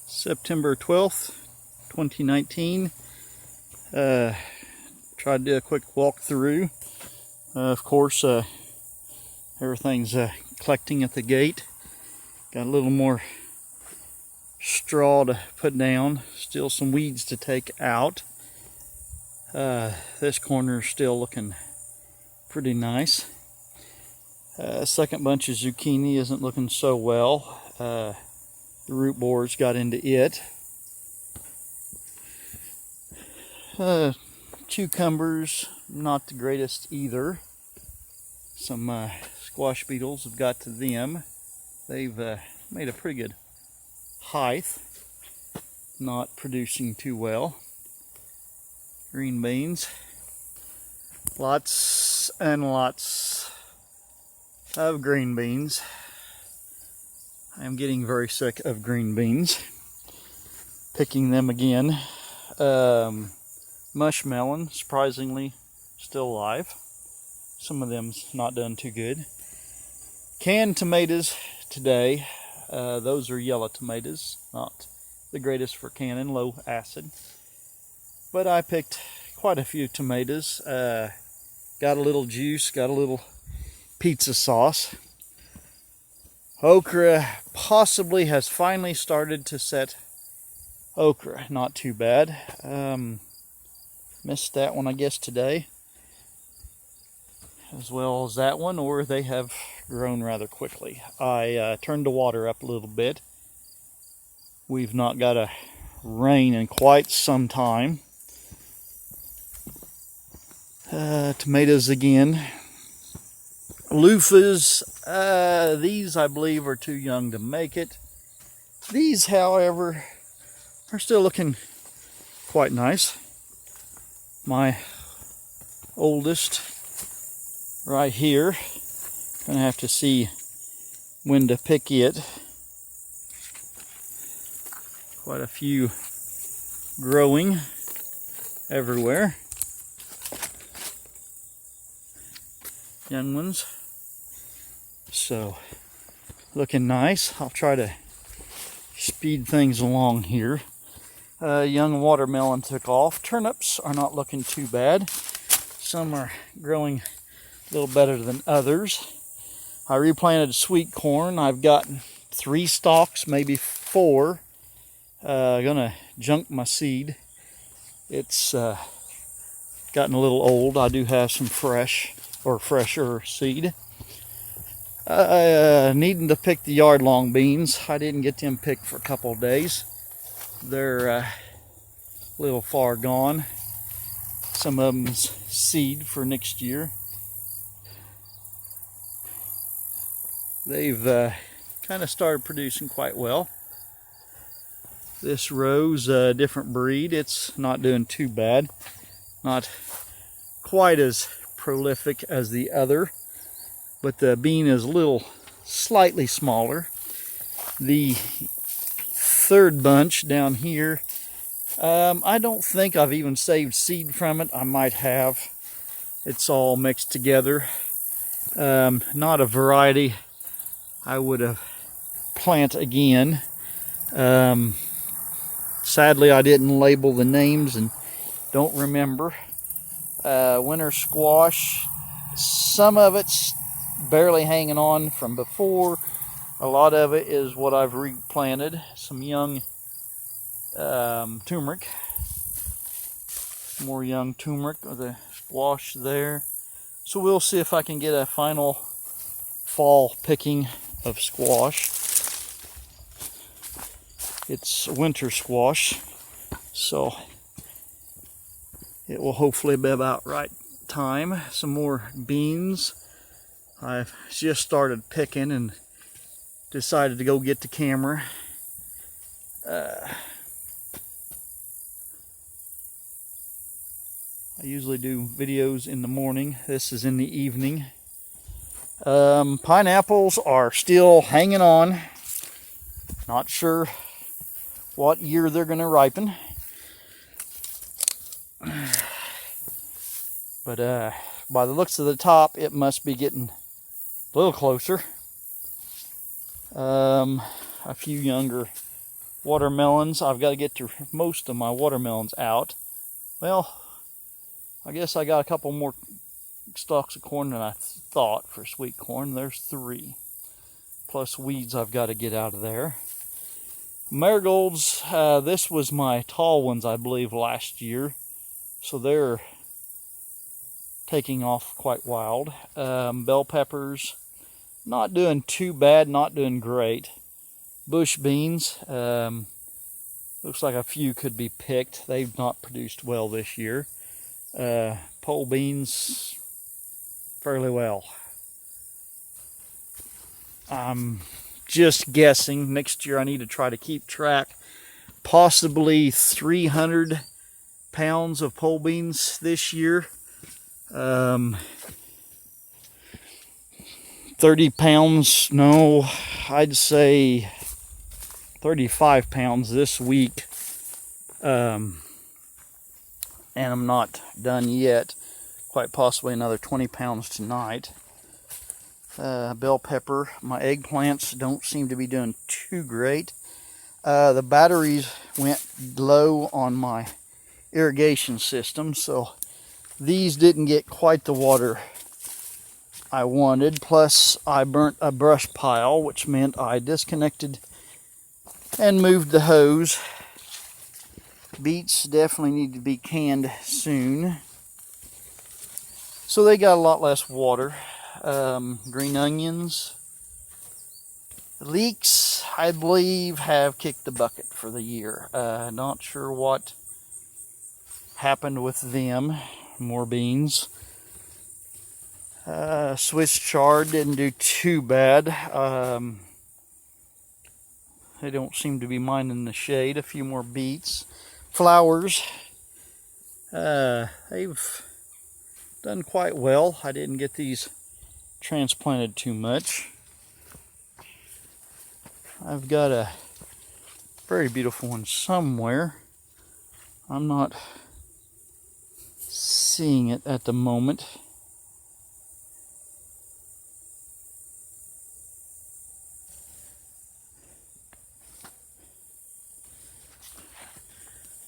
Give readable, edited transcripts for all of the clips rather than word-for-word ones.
September 12th, 2019. Tried to do a quick walkthrough. Of course, everything's collecting at the gate. Got a little more straw to put down. Still some weeds to take out. This corner is still looking pretty nice. Second bunch of zucchini isn't looking so well. The root borers got into it. Cucumbers, not the greatest either. Some squash beetles have got to them. They've made a pretty good height. Not producing too well. Green beans. Lots and lots of green beans. I am getting very sick of green beans. Picking them again. Mushmelon, surprisingly, still alive. Some of them's not done too good. Canned tomatoes today. Those are yellow tomatoes. Not the greatest for canning, low acid. But I picked quite a few tomatoes. Got a little juice, got a little pizza sauce. Okra possibly has finally started to set okra. Not too bad. Missed that one, I guess, today. As well as that one, or they have grown rather quickly. I turned the water up a little bit. We've not got a rain in quite some time. Tomatoes again. Luffas, these I believe are too young to make it. These, however, are still looking quite nice. My oldest right here. Gonna have to see when to pick it. Quite a few growing everywhere. Young ones. So, looking nice. I'll try to speed things along here. Young watermelon took off. Turnips are not looking too bad. Some are growing a little better than others. I replanted sweet corn. I've got 3 stalks, maybe 4. Gonna junk my seed. It's gotten a little old. I do have some fresh or fresher seed. Needing to pick the yard long beans. I didn't get them picked for a couple of days. They're a little far gone. Some of them's seed for next year. They've kind of started producing quite well. This row's a different breed. It's not doing too bad. Not quite as prolific as the other, but the bean is a little slightly smaller. The third bunch down here, I don't think I've even saved seed from it. I might have. It's all mixed together. Not a variety I would have plant again. Sadly, I didn't label the names and don't remember. Winter squash, some of it's barely hanging on from before. A lot of it is what I've replanted. Some young turmeric. More young turmeric with a squash there. So we'll see if I can get a final fall picking of squash. It's winter squash, so it will hopefully be about right time. Some more beans. I've just started picking and decided to go get the camera. I usually do videos in the morning. This is in the evening. Pineapples are still hanging on. Not sure what year they're going to ripen. But by the looks of the top, it must be getting a little closer. A few younger watermelons. I've got to get to most of my watermelons out. Well, I guess I got a couple more stalks of corn than I thought for sweet corn. There's 3. Plus weeds I've got to get out of there. Marigolds, this was my tall ones, I believe, last year. So they're taking off quite wild. Bell peppers, not doing too bad, not doing great. Bush beans, looks like a few could be picked. They've not produced well this year. Pole beans, fairly well. I'm just guessing next year I need to try to keep track. Possibly 300 pounds of pole beans this year. 30 pounds, no, I'd say 35 pounds this week. And I'm not done yet. Quite possibly another 20 pounds tonight. Bell pepper. My eggplants don't seem to be doing too great. The batteries went low on my irrigation system, so these didn't get quite the water I wanted. Plus, I burnt a brush pile, which meant I disconnected and moved the hose. Beets definitely need to be canned soon. So they got a lot less water. Green onions. Leeks, I believe, have kicked the bucket for the year. Not sure what happened with them. More beans. Swiss chard didn't do too bad. They don't seem to be minding the shade. A few more beets. Flowers. They've done quite well. I didn't get these transplanted too much. I've got a very beautiful one somewhere. I'm not seeing it at the moment.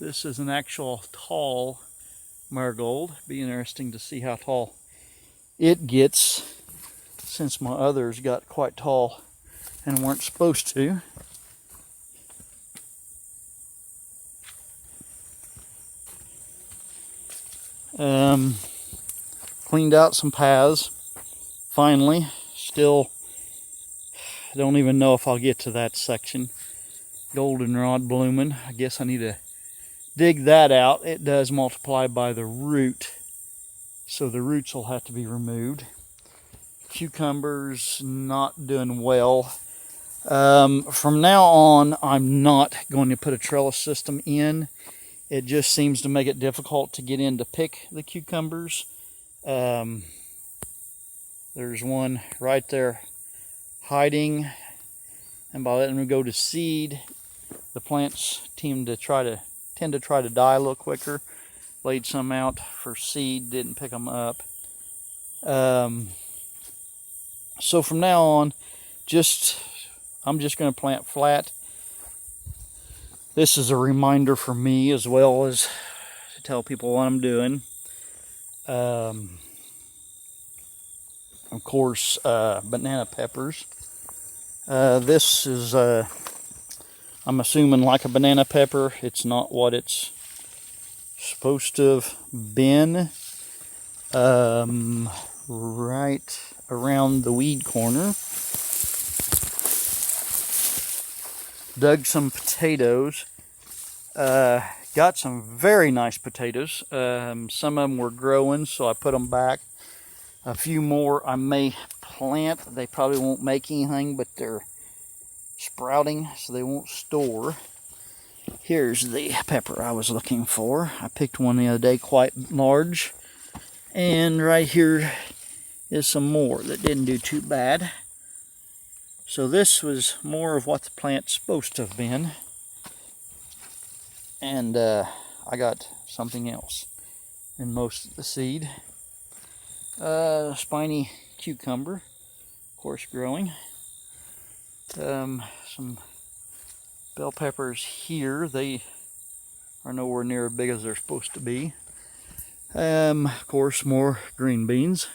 This is an actual tall marigold. Be interesting to see how tall it gets, since my others got quite tall and weren't supposed to. Cleaned out some paths finally. Still don't even know if I'll get to that section. Goldenrod blooming. I guess I need to dig that out. It does multiply by the root, so the roots will have to be removed. Cucumbers not doing well. From now on, I'm not going to put a trellis system in. It just seems to make it difficult to get in to pick the cucumbers. There's one right there hiding, and by letting them go to seed, the plants tend to try to die a little quicker. Laid some out for seed, didn't pick them up. So from now on, I'm just going to plant flat. This is a reminder for me, as well as to tell people what I'm doing. Of course, banana peppers. This is, I'm assuming, like a banana pepper. It's not what it's supposed to have been. Right around the weed corner. Dug some potatoes. Got some very nice potatoes. Some of them were growing, so I put them back. A few more I may plant. They probably won't make anything, but they're sprouting, so they won't store. Here's the pepper I was looking for. I picked one the other day, quite large. And right here is some more that didn't do too bad. So this was more of what the plant's supposed to have been. And I got something else in most of the seed. Spiny cucumber, of course, growing. Some Bell peppers here, they are nowhere near as big as they're supposed to be. Of course, more green beans.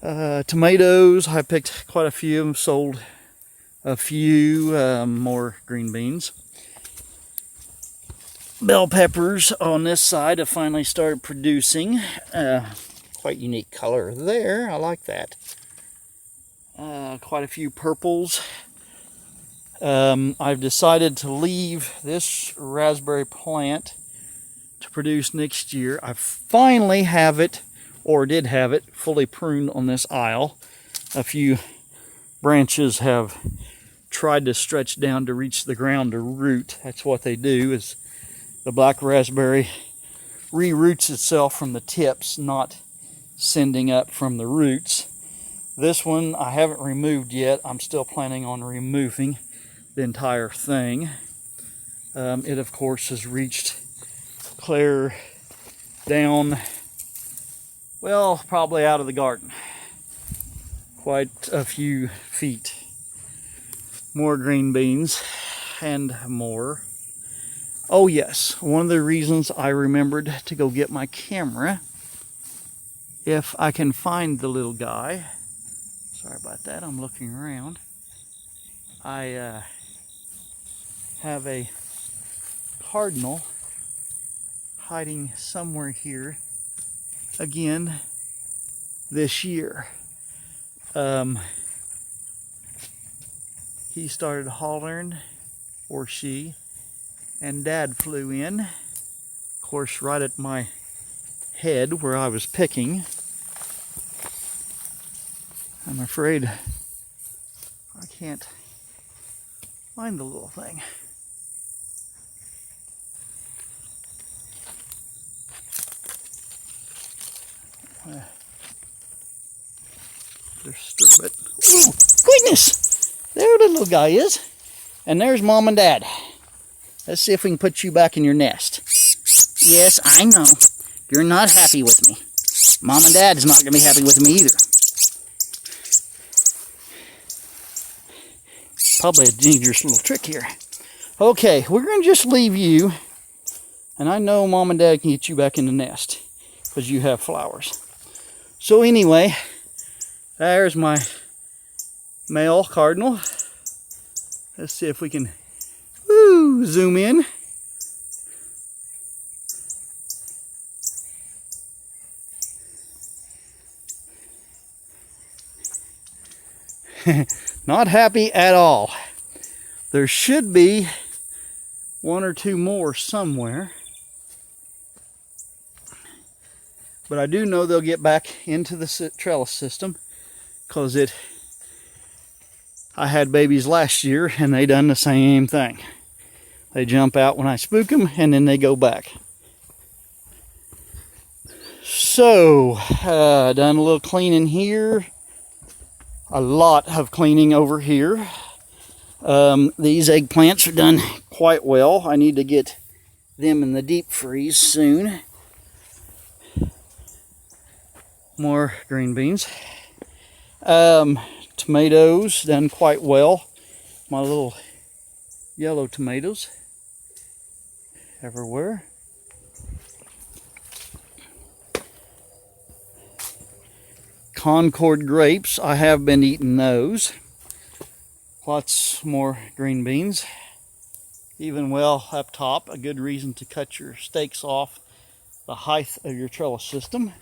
Tomatoes, I picked quite a few of them, sold a few. More green beans. Bell peppers on this side have finally started producing. Quite unique color there, I like that. Quite a few purples. I've decided to leave this raspberry plant to produce next year. I finally have it, or did have it, fully pruned on this aisle. A few branches have tried to stretch down to reach the ground to root. That's what they do, is the black raspberry re-roots itself from the tips, not sending up from the roots. This one I haven't removed yet. I'm still planning on removing the entire thing. It of course has reached clear down, well, probably out of the garden. Quite a few feet. More green beans and more. Oh yes, one of the reasons I remembered to go get my camera, if I can find the little guy. Sorry about that, I'm looking around. I have a cardinal hiding somewhere here again this year. He started hollering, or she, and Dad flew in, of course right at my head where I was picking. I'm afraid I can't find the little thing. Disturb it. Ooh, goodness! There the little guy is. And there's Mom and Dad. Let's see if we can put you back in your nest. Yes, I know. You're not happy with me. Mom and Dad is not going to be happy with me either. Probably a dangerous little trick here. Okay, we're going to just leave you. And I know Mom and Dad can get you back in the nest, because you have flowers. So anyway, there's my male cardinal. Let's see if we can zoom in. Not happy at all. There should be one or two more somewhere. But I do know they'll get back into the trellis system, because I had babies last year and they done the same thing. They jump out when I spook them and then they go back. So, done a little cleaning here. A lot of cleaning over here. These eggplants are done quite well. I need to get them in the deep freeze soon. More green beans. Tomatoes done quite well. My little yellow tomatoes everywhere. Concord grapes, I have been eating those. Lots more green beans. Even well up top, a good reason to cut your stakes off the height of your trellis system.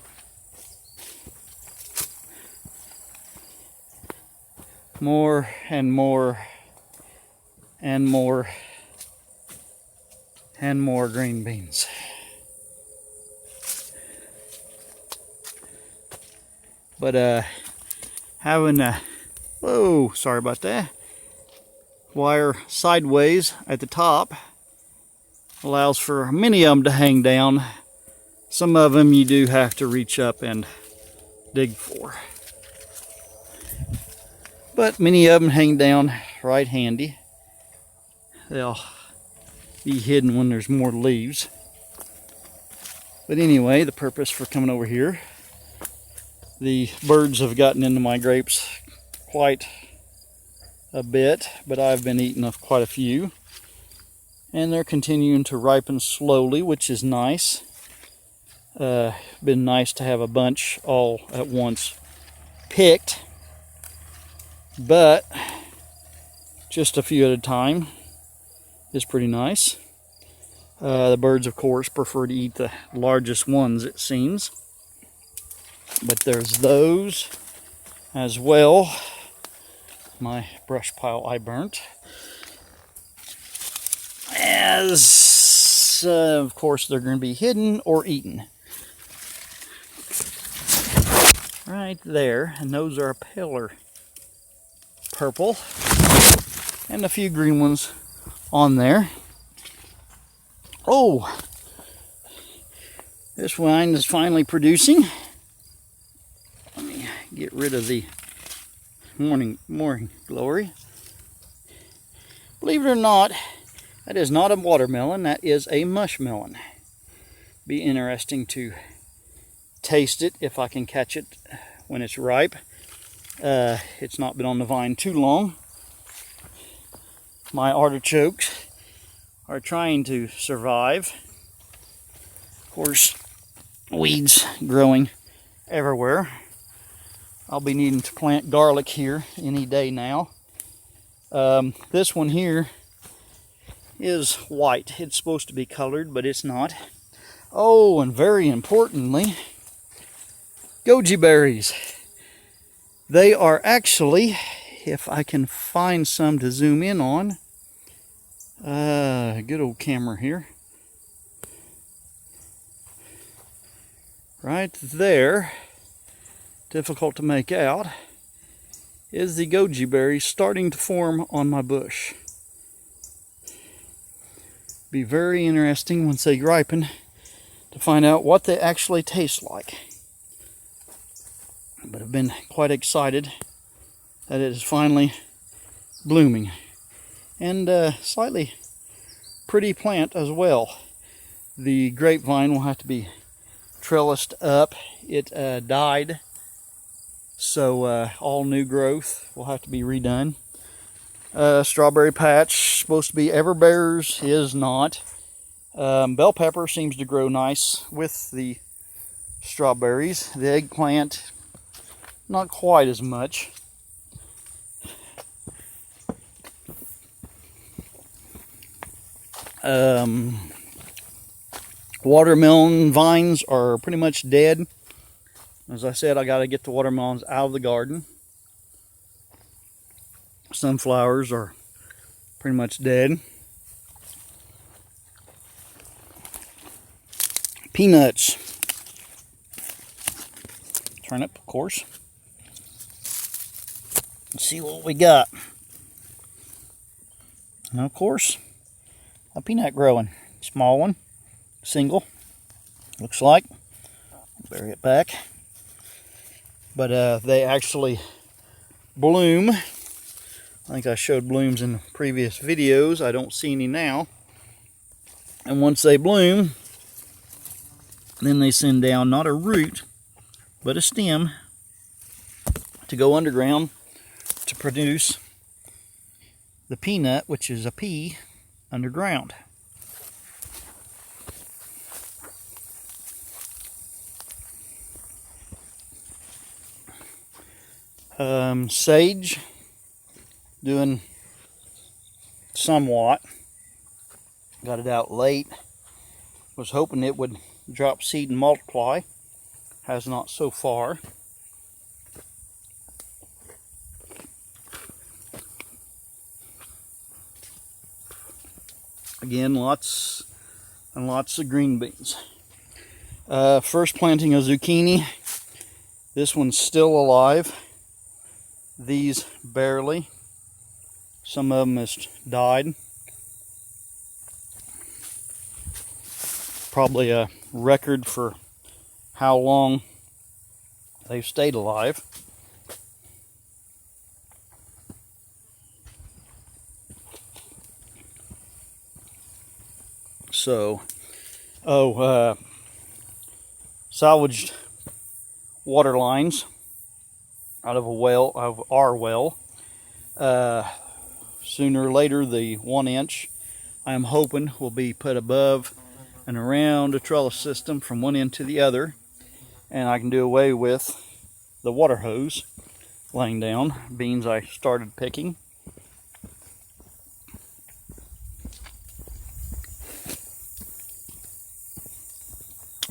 More and more and more and more green beans. But having a, whoa, sorry about that, wire sideways at the top allows for many of them to hang down. Some of them you do have to reach up and dig for. But many of them hang down right handy. They'll be hidden when there's more leaves. But anyway, the purpose for coming over here The birds have gotten into my grapes quite a bit, but I've been eating quite a few. And they're continuing to ripen slowly, which is nice. Been nice to have a bunch all at once picked, but just a few at a time is pretty nice. The birds, of course, prefer to eat the largest ones, it seems. But there's those as well. My brush pile I burnt. As, of course, they're going to be hidden or eaten. Right there, and those are a paler purple. And a few green ones on there. Oh, this wine is finally producing. Let me get rid of the morning glory. Believe it or not, that is not a watermelon, that is a mushmelon. Be interesting to taste it if I can catch it when it's ripe. It's not been on the vine too long. My artichokes are trying to survive. Of course, weeds growing everywhere. I'll be needing to plant garlic here any day now. This one here is white. It's supposed to be colored, but it's not. Oh, and very importantly, goji berries. They are actually, if I can find some to zoom in on, good old camera here. Right there, difficult to make out, is the goji berry starting to form on my bush. Be very interesting once they ripen to find out what they actually taste like. But I've been quite excited that it is finally blooming. And slightly pretty plant as well. The grapevine will have to be trellised up. It died, so all new growth will have to be redone. Strawberry patch, supposed to be everbearers, is not. Bell pepper seems to grow nice with the strawberries. The eggplant, not quite as much. Watermelon vines are pretty much dead. As I said, I got to get the watermelons out of the garden. Sunflowers are pretty much dead. Peanuts. Turnip, of course. Let's see what we got. And of course, a peanut growing. Small one. Single. Looks like. Bury it back. But they actually bloom. I think I showed blooms in previous videos. I don't see any now. And once they bloom, then they send down not a root, but a stem to go underground to produce the peanut, which is a pea, underground. Sage, doing somewhat. Got it out late. Was hoping it would drop seed and multiply. Has not so far. Again, lots and lots of green beans. First planting of zucchini. This one's still alive. These barely. Some of them has died. Probably a record for how long they've stayed alive. So, salvaged water lines out of a well, of our well. Sooner or later, the 1 inch I'm hoping will be put above and around a trellis system from one end to the other, and I can do away with the water hose laying down. Beans I started picking.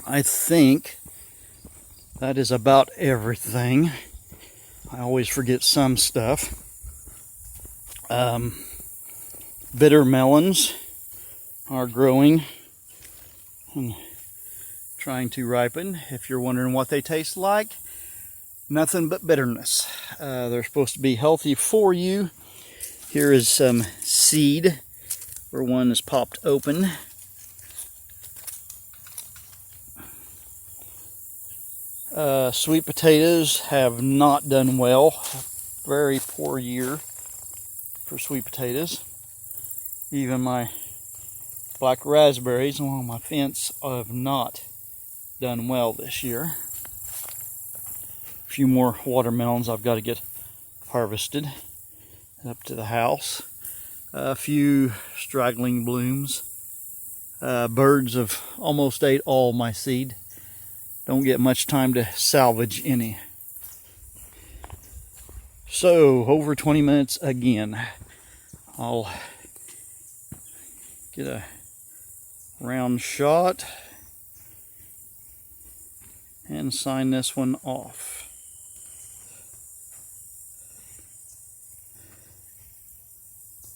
I think that is about everything. I always forget some stuff. Bitter melons are growing and trying to ripen. If you're wondering what they taste like, nothing but bitterness. They're supposed to be healthy for you. Here is some seed where one is popped open. Sweet potatoes have not done well. Very poor year for sweet potatoes. Even my black raspberries along my fence have not done well this year. A few more watermelons I've got to get harvested up to the house. A few straggling blooms. Birds have almost ate all my seed. Don't get much time to salvage any. So, over 20 minutes again. I'll get a round shot and sign this one off.